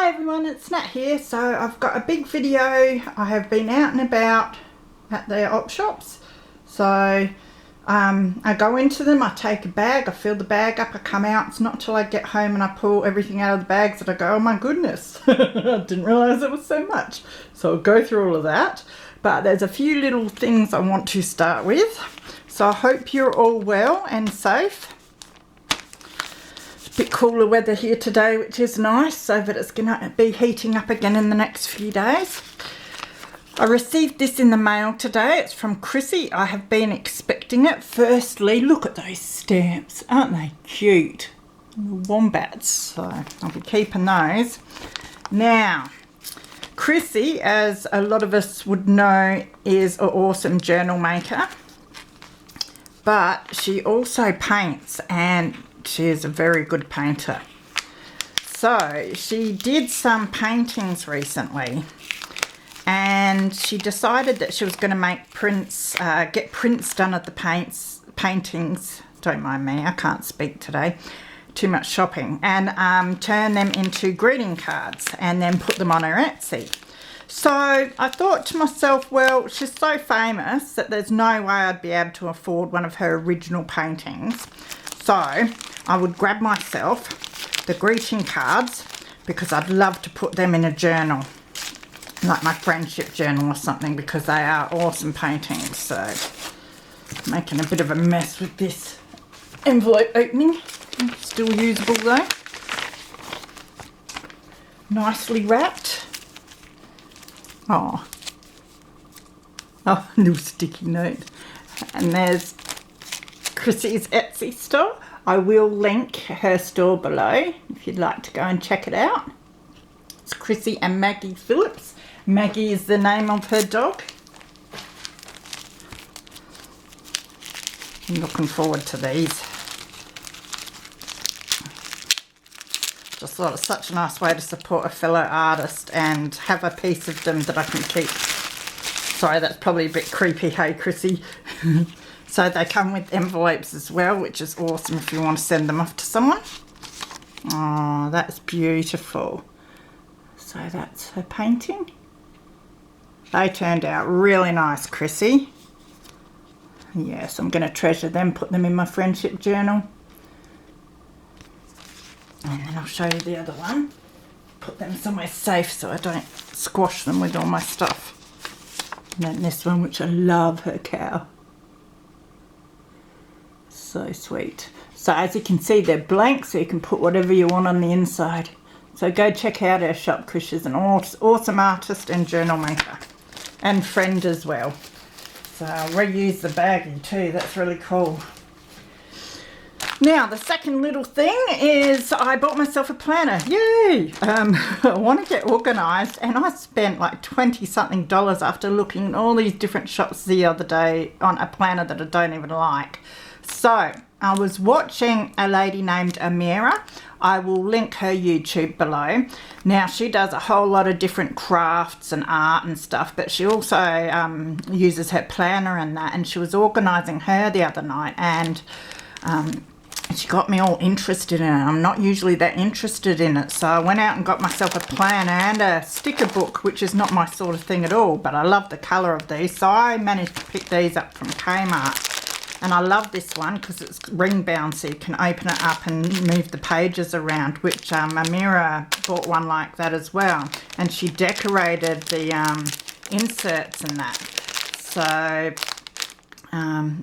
Hi everyone, it's Nat here. So I've got a big video. I have been out and about at the op shops. So I go into them, I take a bag, I fill the bag up, I come out. It's not till I get home and I pull everything out of the bags that I go, oh my goodness, I didn't realise it was so much. So I'll go through all of that. But there's a few little things I want to start with. So I hope you're all well and safe. Bit cooler weather here today, which is nice, so that it's going to be heating up again in the next few days. I received this in the mail today. It's from Chrissy. I have been expecting it. Firstly, look at those stamps. Aren't they cute? The wombats. So I'll be keeping those. Now, Chrissy, as a lot of us would know, is an awesome journal maker. But she also paints, and she is a very good painter. So she did some paintings recently, and she decided that she was going to make prints, get prints done of the paintings. Don't mind me, I can't speak today. Too much shopping. And turn them into greeting cards and then put them on her Etsy. So I thought to myself, well, she's so famous that there's no way I'd be able to afford one of her original paintings. So I would grab myself the greeting cards, because I'd love to put them in a journal, like my friendship journal or something, because they are awesome paintings. So making a bit of a mess with this envelope opening. Still usable though. Nicely wrapped. Oh, a little sticky note. And there's Chrissy's Etsy store. I will link her store below if you'd like to go and check it out. It's Chrissy and Maggie Phillips. Maggie is the name of her dog. I'm looking forward to these. Just thought it's such a nice way to support a fellow artist and have a piece of them that I can keep. Sorry, that's probably a bit creepy, hey Chrissy. So they come with envelopes as well, which is awesome if you want to send them off to someone. Oh, that's beautiful. So that's her painting. They turned out really nice, Chrissy. Yes, I'm going to treasure them, put them in my friendship journal. And then I'll show you the other one. Put them somewhere safe so I don't squash them with all my stuff. And then this one, which I love, her cow. So sweet. So as you can see, they're blank, so you can put whatever you want on the inside. So go check out our shop. Chris is an awesome artist and journal maker. And friend as well. So I'll reuse the baggie too. That's really cool. Now, the second little thing is I bought myself a planner. Yay! I want to get organised, and I spent like $20-something after looking at all these different shops the other day on a planner that I don't even like. So I was watching a lady named Amira. I will link her YouTube below. Now, she does a whole lot of different crafts and art and stuff, but she also uses her planner and that, and she was organising her the other night, and she got me all interested in it. I'm not usually that interested in it, so I went out and got myself a planner and a sticker book, which is not my sort of thing at all, but I love the colour of these, so I managed to pick these up from Kmart. And I love this one because it's ring bound, so you can open it up and move the pages around, which Amira bought one like that as well, and she decorated the inserts and that. So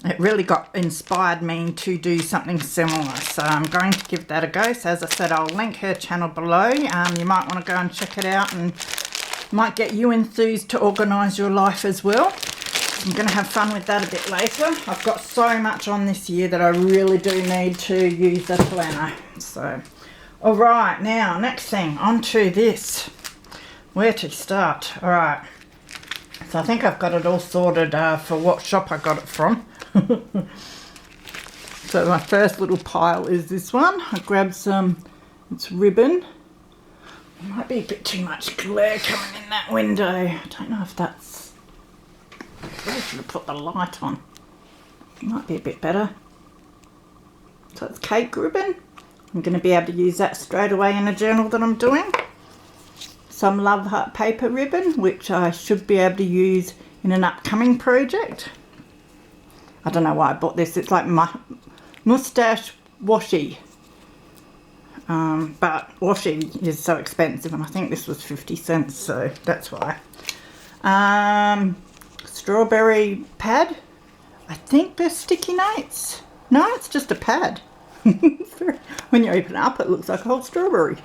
it really inspired me to do something similar, so I'm going to give that a go. So as I said, I'll link her channel below. You might want to go and check it out, and might get you enthused to organise your life as well. I'm going to have fun with that a bit later. I've got so much on this year that I really do need to use a planner. So, alright, now next thing, onto this. Where to start? Alright. So I think I've got it all sorted for what shop I got it from. So my first little pile is this one. I grabbed some, it's ribbon. There might be a bit too much glare coming in that window. I don't know if that's... I should have put the light on. Might be a bit better. So it's cake ribbon. I'm going to be able to use that straight away in a journal that I'm doing. some Love Heart paper ribbon, which I should be able to use in an upcoming project. I don't know why I bought this. It's like moustache washi. But washi is so expensive, and I think this was 50 cents, so that's why. Strawberry pad. I think they're sticky notes. No, it's just a pad. When you open it up, it looks like a whole strawberry.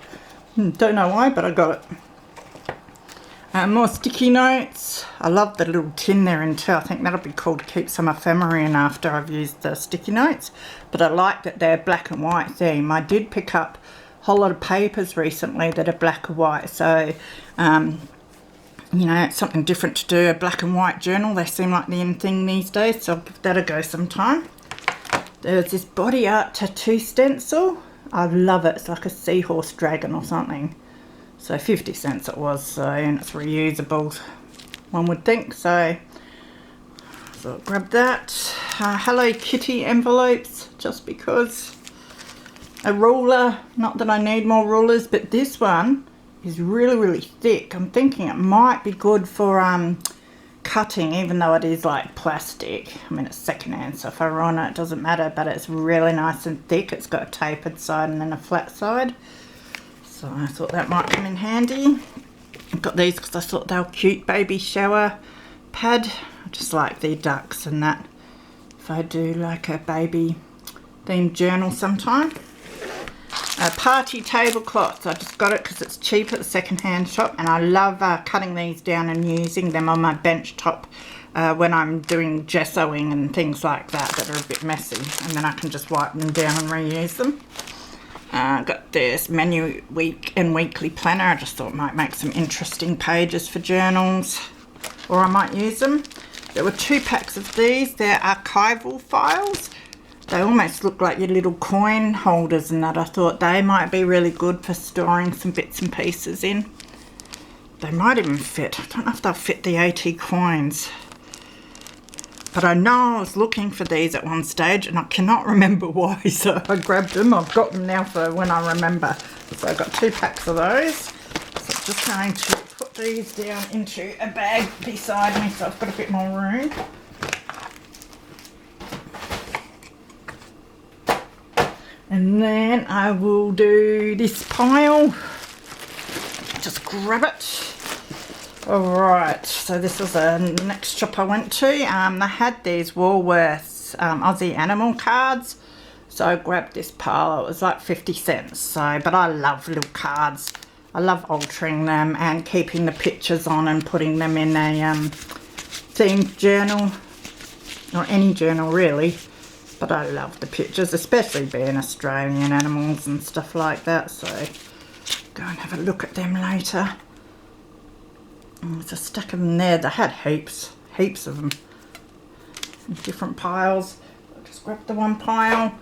Don't know why, but I got it. More sticky notes. I love the little tin there in too. I think that'll be cool to keep some ephemera in after I've used the sticky notes. But I like that they're black and white theme. I did pick up a whole lot of papers recently that are black and white. So, you know, it's something different to do, a black and white journal. They seem like the in thing these days, so I'll give that a go sometime. There's this body art tattoo stencil. I love it. It's like a seahorse dragon or something. So 50 cents it was, so, and it's reusable, one would think. So I'll grab that. Hello Kitty envelopes, just because. A ruler, not that I need more rulers, but this one is really, really thick. I'm thinking it might be good for cutting, even though it is like plastic. I mean, it's secondhand, so if I run it, it doesn't matter, but it's really nice and thick. It's got a tapered side and then a flat side. So I thought that might come in handy. I've got these because I thought they were cute. Baby shower pad. I just like the ducks and that. If I do like a baby themed journal sometime. Party tablecloths. I just got it because it's cheap at the second-hand shop, and I love cutting these down and using them on my bench top when I'm doing gessoing and things like that that are a bit messy, and then I can just wipe them down and reuse them. Got this menu week and weekly planner. I just thought it might make some interesting pages for journals, or I might use them. There were 2 packs of these. They're Archival Files. They almost look like your little coin holders and that. I thought they might be really good for storing some bits and pieces in. They might even fit. I don't know if they'll fit the 80 coins. But I know I was looking for these at one stage and I cannot remember why, so I grabbed them. I've got them now for when I remember. So I've got 2 packs of those. So I'm just going to put these down into a bag beside me so I've got a bit more room. And then I will do this pile. Just grab it. Alright, so this was the next shop I went to. They had these Woolworths Aussie animal cards. So I grabbed this pile. It was like 50 cents. So, but I love little cards. I love altering them and keeping the pictures on and putting them in a themed journal. Or any journal really. But I love the pictures, especially being Australian animals and stuff like that. So go and have a look at them later. There's a stack of them there. They had heaps of them in different piles. I'll just grab the one pile.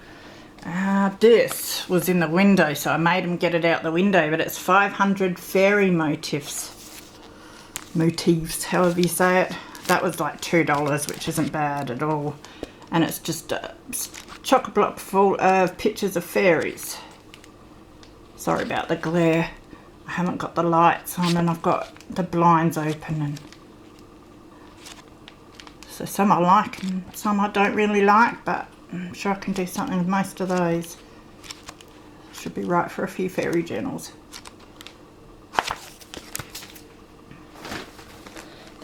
This was in the window, so I made them get it out the window, but it's 500 fairy motifs, however you say it. That was like $2, which isn't bad at all. And it's just a chock-a-block full of pictures of fairies. Sorry about the glare. I haven't got the lights on and I've got the blinds open. And so some I like and some I don't really like, but I'm sure I can do something with most of those. Should be right for a few fairy journals.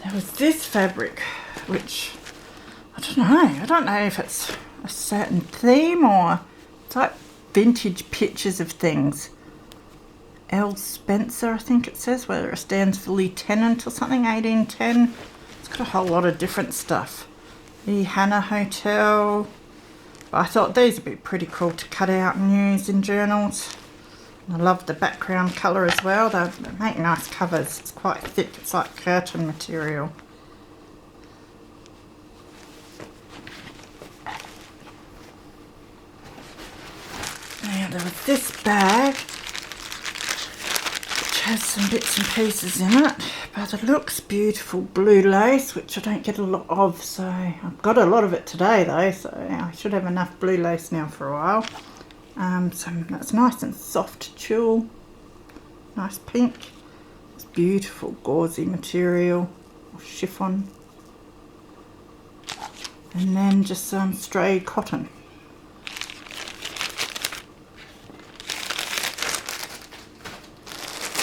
There was this fabric, which I don't know if it's a certain theme or it's like vintage pictures of things. L. Spencer, I think it says, whether it stands for Lieutenant or something, 1810. It's got a whole lot of different stuff. The Hannah Hotel. But I thought these would be pretty cool to cut out and use in journals. And I love the background colour as well. They make nice covers. It's quite thick. It's like curtain material. Now there was this bag which has some bits and pieces in it, but it looks beautiful blue lace, which I don't get a lot of, so I've got a lot of it today though, so I should have enough blue lace now for a while. So that's nice and soft tulle, nice pink. It's beautiful, gauzy material, or chiffon. And then just some stray cotton.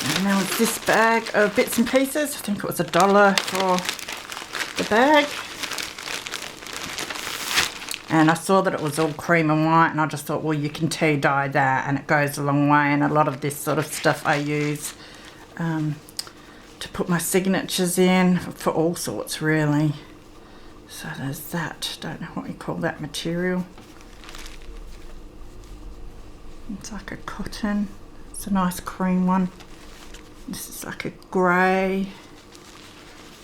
And there was this bag of bits and pieces. I think it was $1 for the bag. And I saw that it was all cream and white, and I just thought, well, you can tea dye that and it goes a long way. And a lot of this sort of stuff I use to put my signatures in for all sorts, really. So there's that. Don't know what you call that material. It's like a cotton. It's a nice cream one. This is like a grey.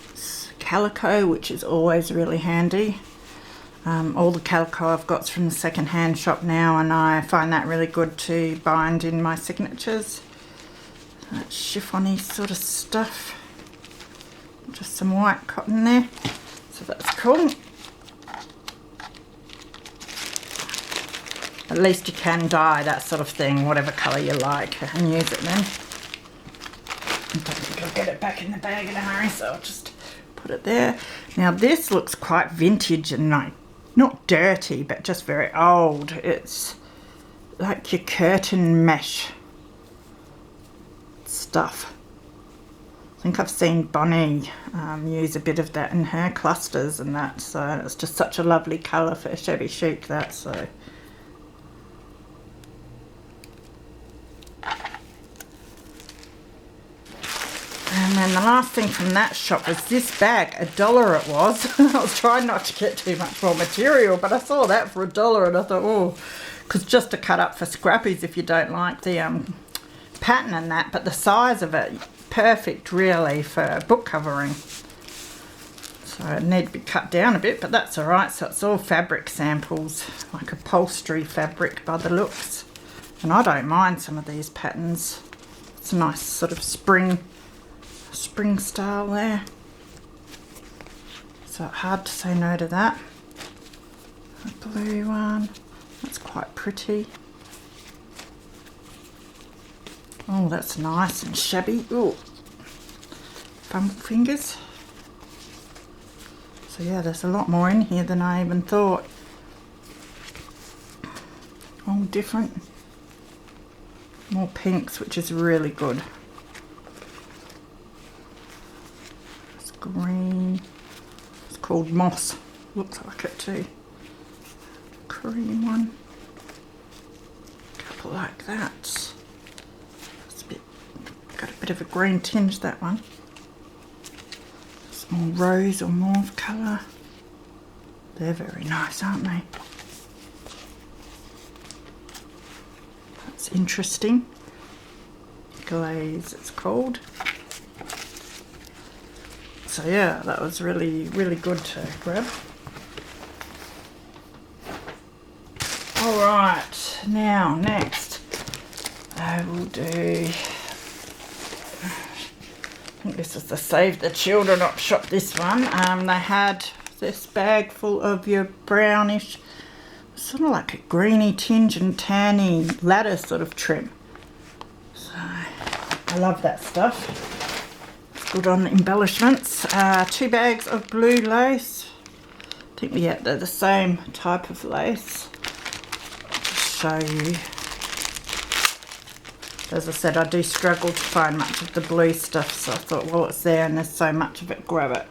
It's calico, which is always really handy. All the calico I've got from the second-hand shop now, and I find that really good to bind in my signatures. That chiffony sort of stuff. Just some white cotton there. So that's cool. At least you can dye that sort of thing, whatever colour you like, and use it then. I don't think I'll get it back in the bag in a hurry, so I'll just put it there. Now this looks quite vintage and like, not dirty, but just very old. It's like your curtain mesh stuff. I think I've seen Bonnie use a bit of that in her clusters and that, so it's just such a lovely colour for a shabby chic, that, so. And then the last thing from that shop was this bag, $1 it was. I was trying not to get too much more material, but I saw that for $1 and I thought, oh, because just to cut up for scrappies if you don't like the pattern and that, but the size of it, perfect really for book covering. So it need to be cut down a bit, but that's alright. So it's all fabric samples, like upholstery fabric by the looks. And I don't mind some of these patterns. It's a nice sort of spring style there. So hard to say no to that. A blue one, that's quite pretty. Oh, that's nice and shabby. Oh, bum fingers. So yeah, there's a lot more in here than I even thought. All different. More pinks, which is really good. It's green. It's called moss. Looks like it too. Cream one. A couple like that. Got a bit of a green tinge, that one. It's more rose or mauve colour. They're very nice, aren't they? That's interesting. Glaze, it's called. So yeah, that was really, really good to grab. Alright, now next I will do, I think this is the Save the Children op shop, this one. They had this bag full of your brownish, sort of like a greeny tinge and tanny ladder sort of trim. So I love that stuff. It's good on embellishments. 2 bags of blue lace. I think yeah, they're the same type of lace. I'll just show you. As I said, I do struggle to find much of the blue stuff, so I thought, well, it's there and there's so much of it, grab it.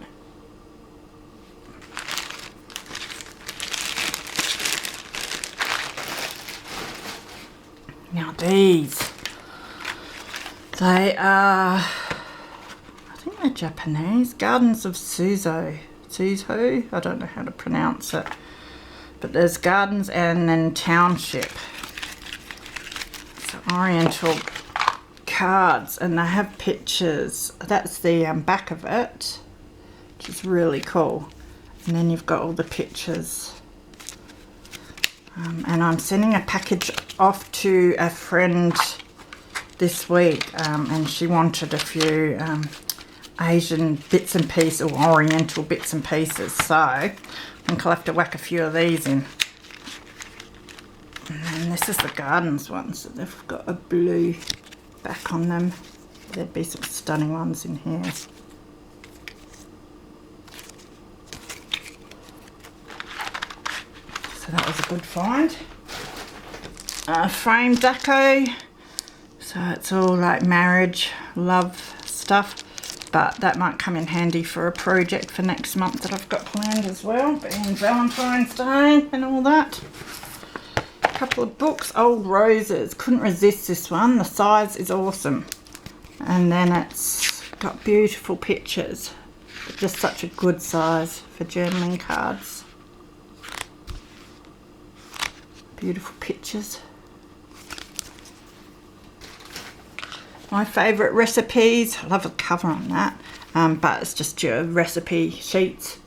Now these, they are, I think they're Japanese, Gardens of Suzo, I don't know how to pronounce it, but there's Gardens and then Township. Oriental cards, and they have pictures. That's the back of it, which is really cool. And then you've got all the pictures. And I'm sending a package off to a friend this week, and she wanted a few Asian bits and pieces, or Oriental bits and pieces. So I think I'll have to whack a few of these in. And then this is the Gardens one, so they've got a blue back on them. There'd be some stunning ones in here. So that was a good find. Frame deco. So it's all like marriage, love stuff. But that might come in handy for a project for next month that I've got planned as well, being Valentine's Day and all that. A couple of books, Old Roses. Couldn't resist this one. The size is awesome. And then it's got beautiful pictures. Just such a good size for journaling cards. Beautiful pictures. My favourite recipes. I love the cover on that, but it's just your recipe sheets,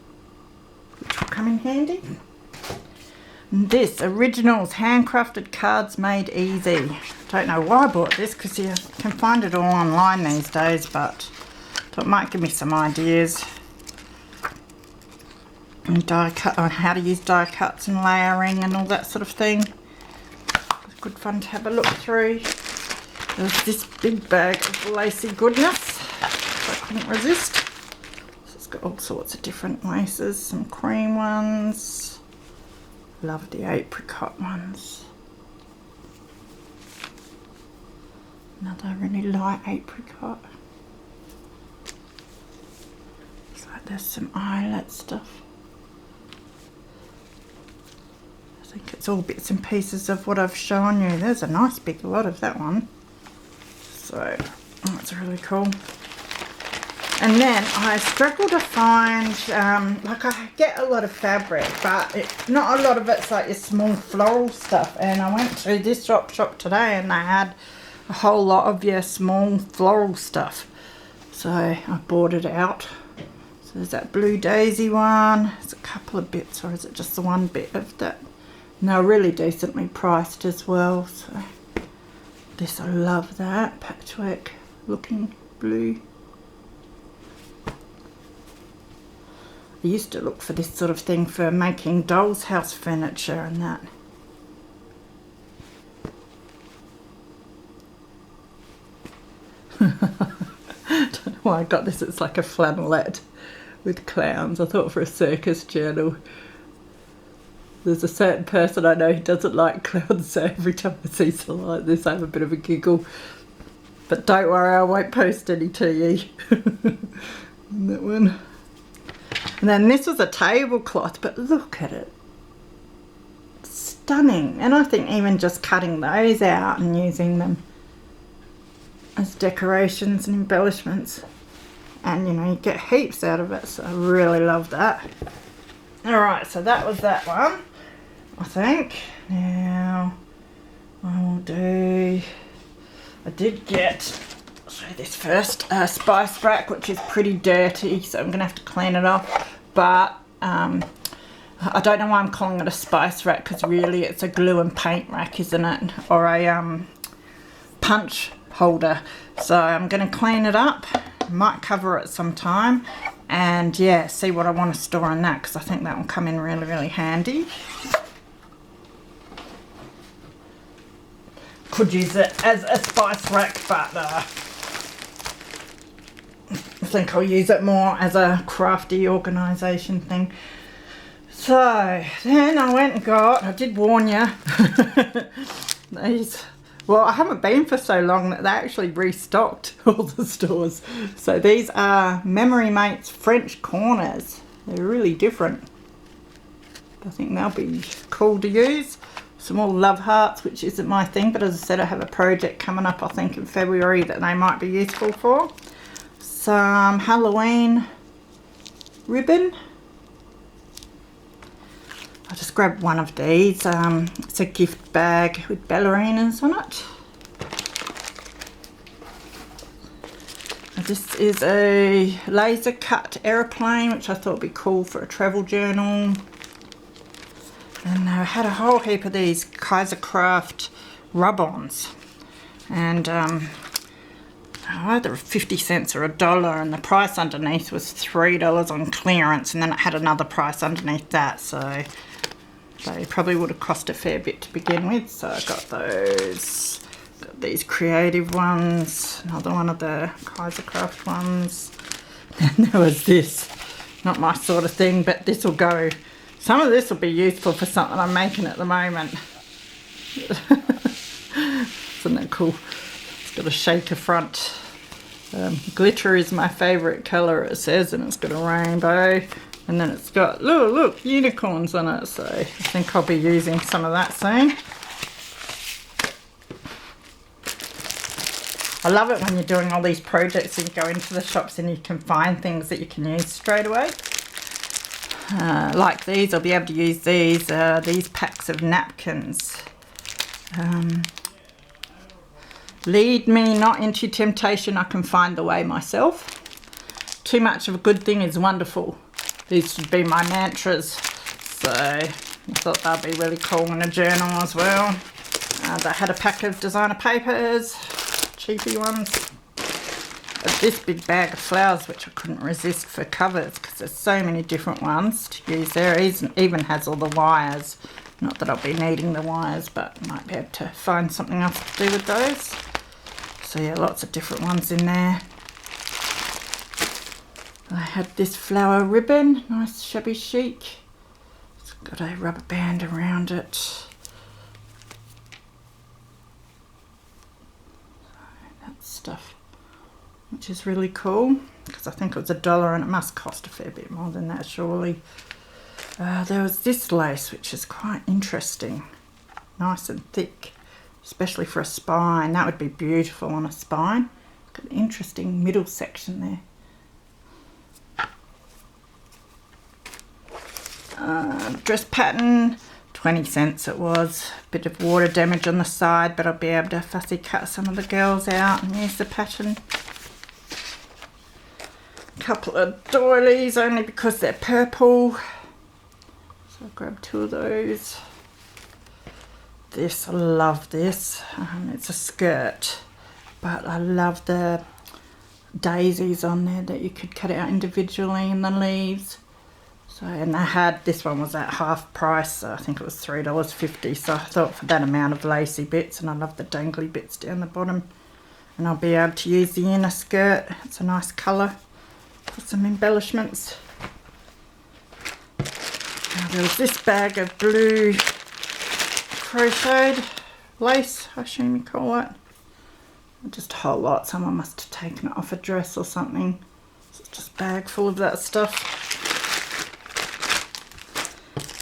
which will come in handy. And this, Originals, handcrafted cards made easy. Don't know why I bought this, because you can find it all online these days, but thought it might give me some ideas. And die cut on how to use die cuts and layering and all that sort of thing. It's good fun to have a look through. There's this big bag of lacy goodness I couldn't resist. So it's got all sorts of different laces, some cream ones. Love the apricot ones. Another really light apricot. Looks like there's some eyelet stuff. I think it's all bits and pieces of what I've shown you. There's a nice big lot of that one. So that's really cool. And then I struggle to find, like I get a lot of fabric, but not a lot of it's like your small floral stuff. And I went to this shop today and they had a whole lot of your small floral stuff. So I bought it out. So there's that blue daisy one. There's a couple of bits, or is it just the one bit of that? And they're really decently priced as well. So this, I love that patchwork looking blue. I used to look for this sort of thing for making doll's house furniture and that. Don't know why I got this. It's like a flannelette with clowns. I thought for a circus journal. There's a certain person I know who doesn't like clowns, so every time I see something like this I have a bit of a giggle. But don't worry, I won't post any to you. That one. And then this was a tablecloth, but look at it. Stunning. And I think even just cutting those out and using them as decorations and embellishments. And you know, you get heaps out of it, so I really love that. Alright, so that was that one, I think. Now, I will do, I did get, I'll show you this first, a spice rack, which is pretty dirty, so I'm going to have to clean it off. But I don't know why I'm calling it a spice rack, because really it's a glue and paint rack, isn't it? Or a punch holder. So I'm going to clean it up, might cover it sometime. And yeah, see what I want to store in that, because I think that will come in really, really handy. Could use it as a spice rack, but I think I'll use it more as a crafty organisation thing. So then I went and got, I did warn you, these. Well, I haven't been for so long that they actually restocked all the stores. So these are Memory Mates French corners. They're really different. I think they'll be cool to use. Some more love hearts, which isn't my thing, but as I said, I have a project coming up, I think in February, that they might be useful for. Some Halloween ribbon. I just grabbed one of these. It's a gift bag with ballerinas on it. This is a laser cut aeroplane, which I thought would be cool for a travel journal. And I had a whole heap of these Kaisercraft rub-ons. And either 50 cents or $1, and the price underneath was $3 on clearance, and then it had another price underneath that, so they probably would have cost a fair bit to begin with. So I got those. Got these creative ones, another one of the Kaisercraft ones. And there was this, not my sort of thing, but this will go. Some of this will be useful for something I'm making at the moment. Isn't that cool? It's got a shaker front. Glitter is my favourite colour, it says, and it's got a rainbow. And then it's got, look, unicorns on it. So I think I'll be using some of that soon. I love it when you're doing all these projects and you go into the shops and you can find things that you can use straight away. Like these, I'll be able to use these packs of napkins. Lead me not into temptation, I can find the way myself. Too much of a good thing is wonderful. These should be my mantras. So I thought that'd be really cool in a journal as well. They had a pack of designer papers, cheapy ones. This big bag of flowers, which I couldn't resist for covers because there's so many different ones to use there. It even has all the wires. Not that I'll be needing the wires, but I might be able to find something else to do with those. So yeah, lots of different ones in there. I had this flower ribbon, nice shabby chic. It's got a rubber band around it. That stuff, which is really cool because I think it was $1 and it must cost a fair bit more than that surely. There was this lace which is quite interesting, nice and thick, especially for a spine. That would be beautiful on a spine. Got an interesting middle section there. Dress pattern, 20 cents it was. Bit of water damage on the side, but I'll be able to fussy cut some of the girls out and use the pattern. A couple of doilies only because they're purple. So I'll grab 2 of those. This, I love this. It's a skirt, but I love the daisies on there that you could cut out individually in the leaves. So, and they had, this one was at half price, so I think it was $3.50. So I thought for that amount of lacy bits, and I love the dangly bits down the bottom. And I'll be able to use the inner skirt. It's a nice colour for some embellishments. Now there was this bag of blue crocheted lace, I assume you call it. Just a whole lot. Someone must have taken it off a dress or something. So it's just a bag full of that stuff.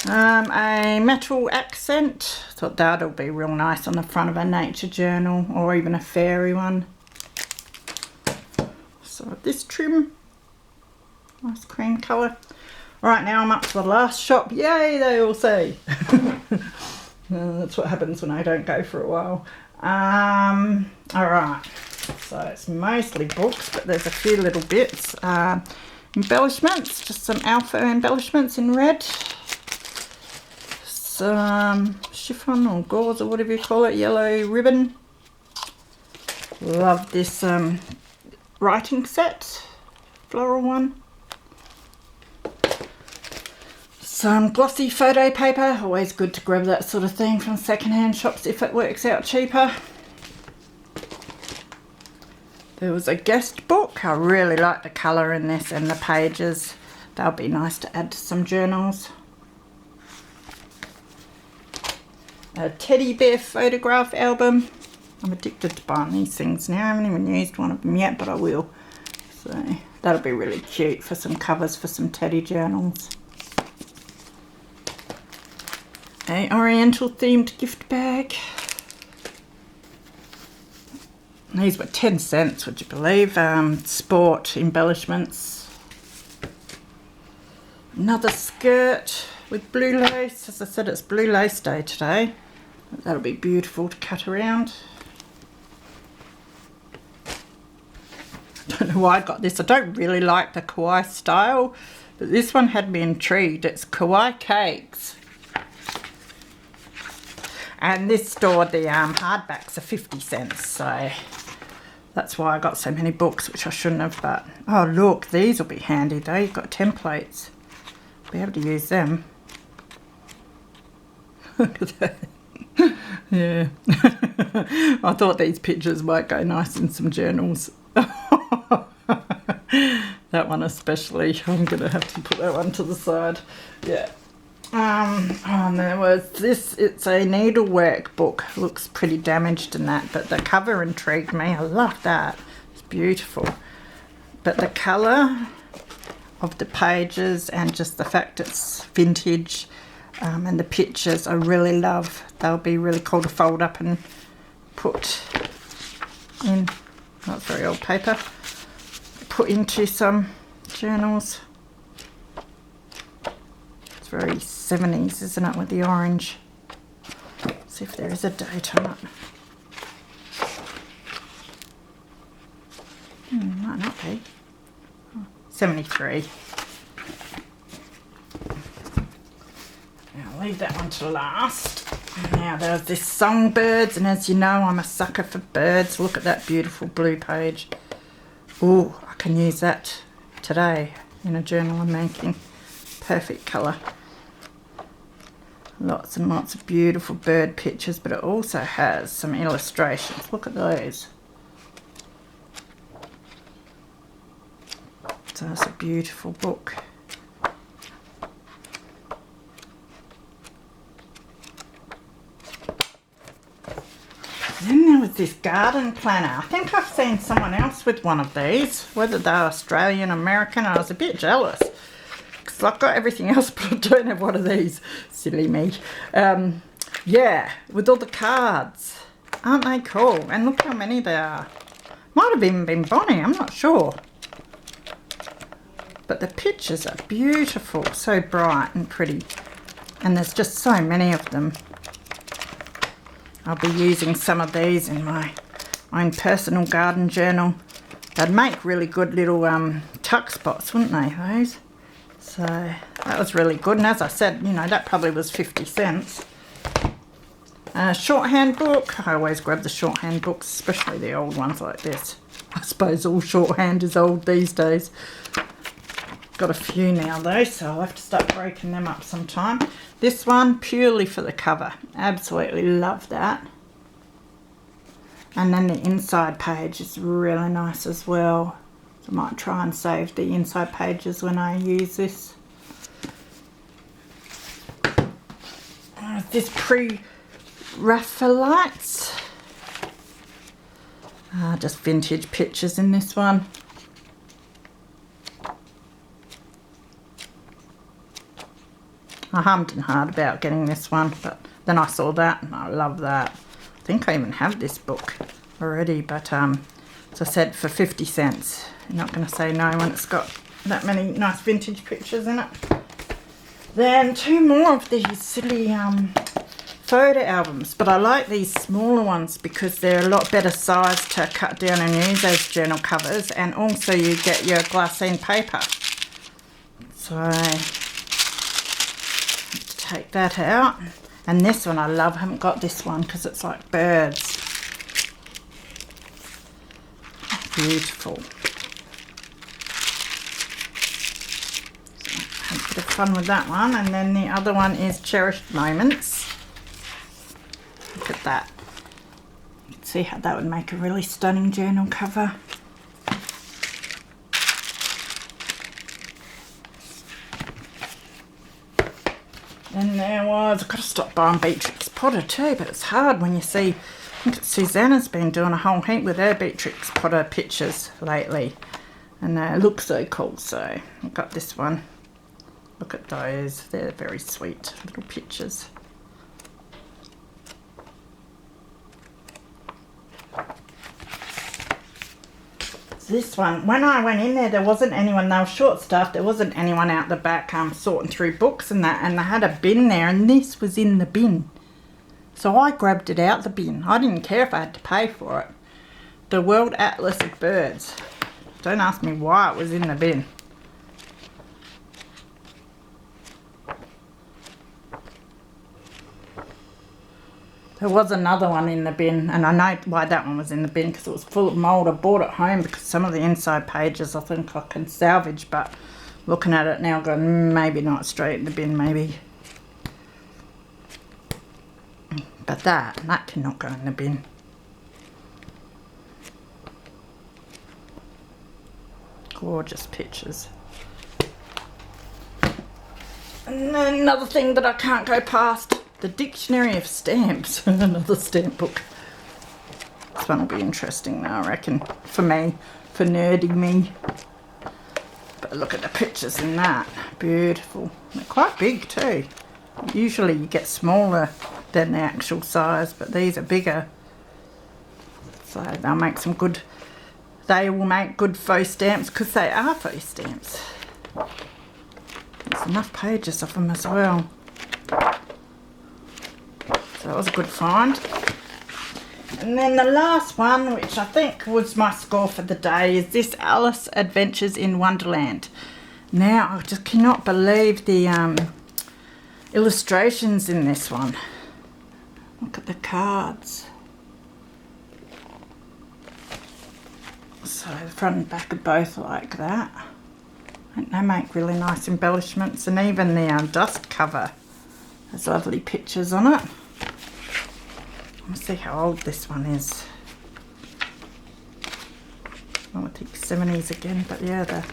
A metal accent. Thought that'll be real nice on the front of a nature journal or even a fairy one. So this trim, nice cream colour. Alright, now I'm up to the last shop. Yay, they all say. That's what happens when I don't go for a while. Alright, so it's mostly books, but there's a few little bits. Embellishments, just some alpha embellishments in red. Some chiffon or gauze or whatever you call it, yellow ribbon. Love this writing set, floral one. Some glossy photo paper, always good to grab that sort of thing from secondhand shops if it works out cheaper. There was a guest book. I really like the colour in this and the pages. They'll be nice to add to some journals. A teddy bear photograph album. I'm addicted to buying these things now. I haven't even used one of them yet, but I will. So that'll be really cute for some covers for some teddy journals. A Oriental themed gift bag. These were 10 cents, would you believe? Sport embellishments. Another skirt with blue lace. As I said, it's blue lace day today. That'll be beautiful to cut around. I don't know why I got this. I don't really like the kawaii style, but this one had me intrigued. It's kawaii cakes. And this store, the hardbacks are 50 cents, so that's why I got so many books, which I shouldn't have, but oh look, these will be handy though. You've got templates. Be able to use them. Look at that. Yeah. I thought these pictures might go nice in some journals. That one especially. I'm going to have to put that one to the side. Yeah. And there was this. It's a needlework book. Looks pretty damaged in that, but the cover intrigued me. I love that. It's beautiful. But the colour of the pages and just the fact it's vintage, and the pictures I really love. They'll be really cool to fold up and put in. Not very old paper. Put into some journals. It's very 70s, isn't it, with the orange? Let's see if there is a date on it. Might not be. 73. I'll leave that one to last. Now there's this songbirds, and as you know, I'm a sucker for birds. Look at that beautiful blue page. Ooh, I can use that today in a journal I'm making. Perfect colour. Lots and lots of beautiful bird pictures, but it also has some illustrations. Look at those. So it's a beautiful book. Then there was this garden planner. I think I've seen someone else with one of these, whether they're Australian, American. I was a bit jealous because I've got everything else, but I don't have one of these. Silly me. Yeah, with all the cards. Aren't they cool? And look how many there are. Might have even been Bonnie, I'm not sure. But the pictures are beautiful, so bright and pretty. And there's just so many of them. I'll be using some of these in my own personal garden journal. They'd make really good little tuck spots, wouldn't they, those? So that was really good. And as I said, you know, that probably was 50 cents. Shorthand book. I always grab the shorthand books, especially the old ones like this. I suppose all shorthand is old these days. Got a few now though, so I'll have to start breaking them up sometime. This one purely for the cover. Absolutely love that. And then the inside page is really nice as well. So I might try and save the inside pages when I use this. This pre-Raphaelites. Just vintage pictures in this one. I hummed and hard about getting this one, but then I saw that and I love that. I think I even have this book already, but as I said, for 50 cents. You're not going to say no when it's got that many nice vintage pictures in it. Then two more of these silly photo albums, but I like these smaller ones because they're a lot better size to cut down and use as journal covers, and also you get your glassine paper. So take that out. And this one I love. I haven't got this one because it's like birds. Beautiful. So have a bit of fun with that one. And then the other one is Cherished Moments. Look at that. You can see how that would make a really stunning journal cover. And there was, I've got to stop buying Beatrix Potter too, but it's hard when you see, I think Susanna's been doing a whole heap with her Beatrix Potter pictures lately. And they look so cool, so I've got this one. Look at those, they're very sweet little pictures. This one, when I went in there wasn't anyone, they were short staffed, there wasn't anyone out the back sorting through books and that, and they had a bin there and this was in the bin. So I grabbed it out the bin. I didn't care if I had to pay for it. The World Atlas of Birds. Don't ask me why it was in the bin. There was another one in the bin, and I know why that one was in the bin because it was full of mould. I bought it home because some of the inside pages I think I can salvage, but looking at it now going, maybe not, straight in the bin maybe. But that cannot go in the bin. Gorgeous pictures. And then another thing that I can't go past, the Dictionary of Stamps. Another stamp book. This one will be interesting now, I reckon, for me, for nerding me. But look at the pictures in that. Beautiful. They're quite big too. Usually you get smaller than the actual size, but these are bigger. So they'll make some good, they will make good faux stamps because they are faux stamps. There's enough pages of them as well. So that was a good find. And then the last one, which I think was my score for the day, is this Alice Adventures in Wonderland. Now, I just cannot believe the illustrations in this one. Look at the cards. So the front and back are both like that. I think they make really nice embellishments, and even the dust cover has lovely pictures on it. Let's see how old this one is. Oh, I think 70s again, but yeah, the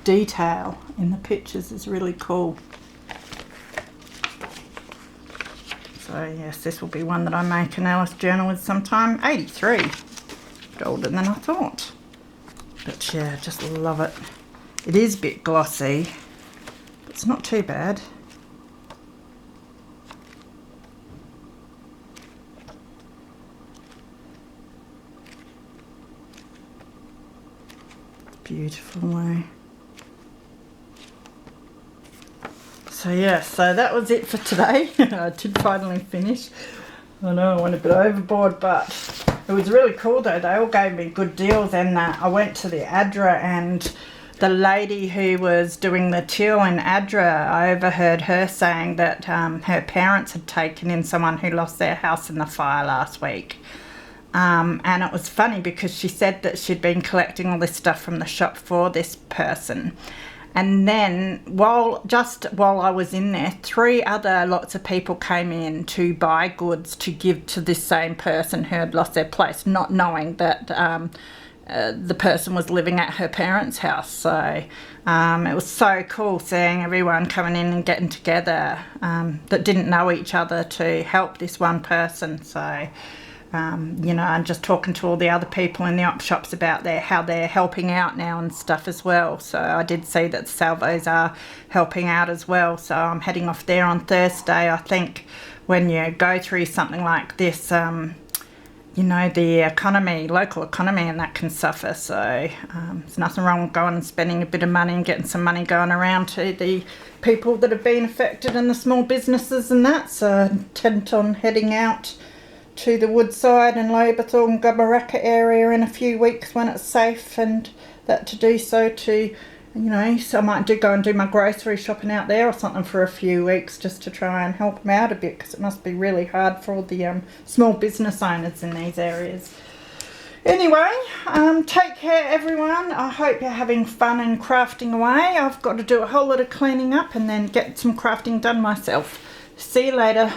detail in the pictures is really cool. So yes, this will be one that I make an Alice journal with sometime. 83, a bit older than I thought. But yeah, just love it. It is a bit glossy, but it's not too bad. Beautiful way. So yeah, so that was it for today. I did finally finish. I know I went a bit overboard, but it was really cool though. They all gave me good deals, and I went to the ADRA, and the lady who was doing the till in ADRA, I overheard her saying that her parents had taken in someone who lost their house in the fire last week. And it was funny because she said that she'd been collecting all this stuff from the shop for this person. And then while I was in there, 3 other lots of people came in to buy goods to give to this same person who had lost their place, not knowing that the person was living at her parents' house. So it was so cool seeing everyone coming in and getting together that didn't know each other to help this one person. So you know, and just talking to all the other people in the op shops about how they're helping out now and stuff as well. So I did see that the Salvos are helping out as well. So I'm heading off there on Thursday. I think when you go through something like this, you know, the economy, local economy, and that can suffer. So there's nothing wrong with going and spending a bit of money and getting some money going around to the people that have been affected and the small businesses and that. So I intend on heading out to the Woodside and Labourthorpe and Gubbaraka area in a few weeks when it's safe, and that to do so to, you know, so I might go and do my grocery shopping out there or something for a few weeks just to try and help them out a bit, because it must be really hard for all the small business owners in these areas. Anyway, take care everyone. I hope you're having fun and crafting away. I've got to do a whole lot of cleaning up and then get some crafting done myself. See you later.